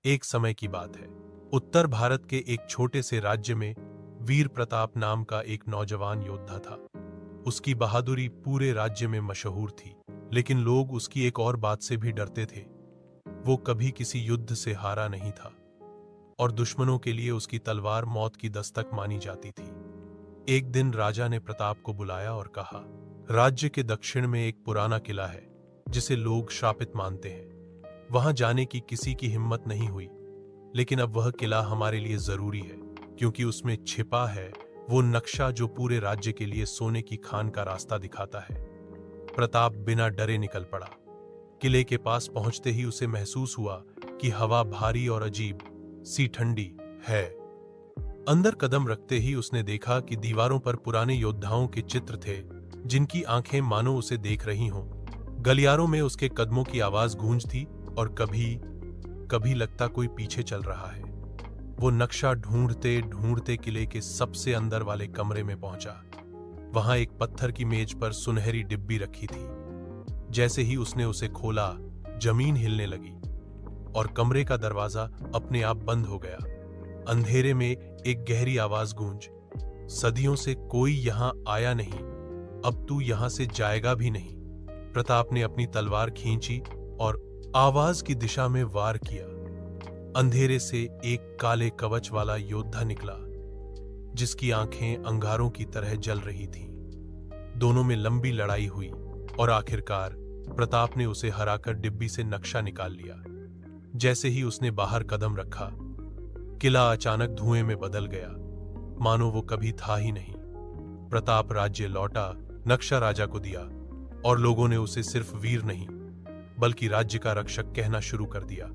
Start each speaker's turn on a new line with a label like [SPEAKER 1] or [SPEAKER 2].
[SPEAKER 1] एक समय की बात है। उत्तर भारत के एक छोटे से राज्य में वीर प्रताप नाम का एक नौजवान योद्धा था। उसकी बहादुरी पूरे राज्य में मशहूर थी, लेकिन लोग उसकी एक और बात से भी डरते थे। वो कभी किसी युद्ध से हारा नहीं था और दुश्मनों के लिए उसकी तलवार मौत की दस्तक मानी जाती थी। एक दिन राजा ने प्रताप को बुलाया और कहा, राज्य के दक्षिण में एक पुराना किला है जिसे लोग श्रापित मानते हैं। वहां जाने की किसी की हिम्मत नहीं हुई, लेकिन अब वह किला हमारे लिए जरूरी है, क्योंकि उसमें छिपा है वो नक्शा जो पूरे राज्य के लिए सोने की खान का रास्ता दिखाता है। प्रताप बिना डरे निकल पड़ा। किले के पास पहुंचते ही उसे महसूस हुआ कि हवा भारी और अजीब सी ठंडी है। अंदर कदम रखते ही उसने देखा कि दीवारों पर पुराने योद्धाओं के चित्र थे, जिनकी आंखें मानो उसे देख रही हों। गलियारों में उसके कदमों की आवाज गूंजती और कभी कभी लगता कोई पीछे चल रहा है। वो नक्शा ढूंढते ढूंढते किले के सबसे अंदर वाले कमरे में पहुंचा। वहां एक पत्थर की मेज पर सुनहरी डिब्बी रखी थी। जैसे ही उसने उसे खोला, जमीन हिलने लगी और कमरे का दरवाजा अपने आप बंद हो गया। अंधेरे में एक गहरी आवाज गूंज, सदियों से कोई यहां आया नहीं, अब तू यहां से जाएगा भी नहीं। प्रताप ने अपनी तलवार खींची और आवाज की दिशा में वार किया। अंधेरे से एक काले कवच वाला योद्धा निकला, जिसकी आंखें अंगारों की तरह जल रही थीं। दोनों में लंबी लड़ाई हुई और आखिरकार प्रताप ने उसे हराकर डिब्बी से नक्शा निकाल लिया। जैसे ही उसने बाहर कदम रखा, किला अचानक धुएं में बदल गया, मानो वो कभी था ही नहीं। प्रताप राज्य लौटा, नक्शा राजा को दिया और लोगों ने उसे सिर्फ वीर नहीं, बल्कि राज्य का रक्षक कहना शुरू कर दिया।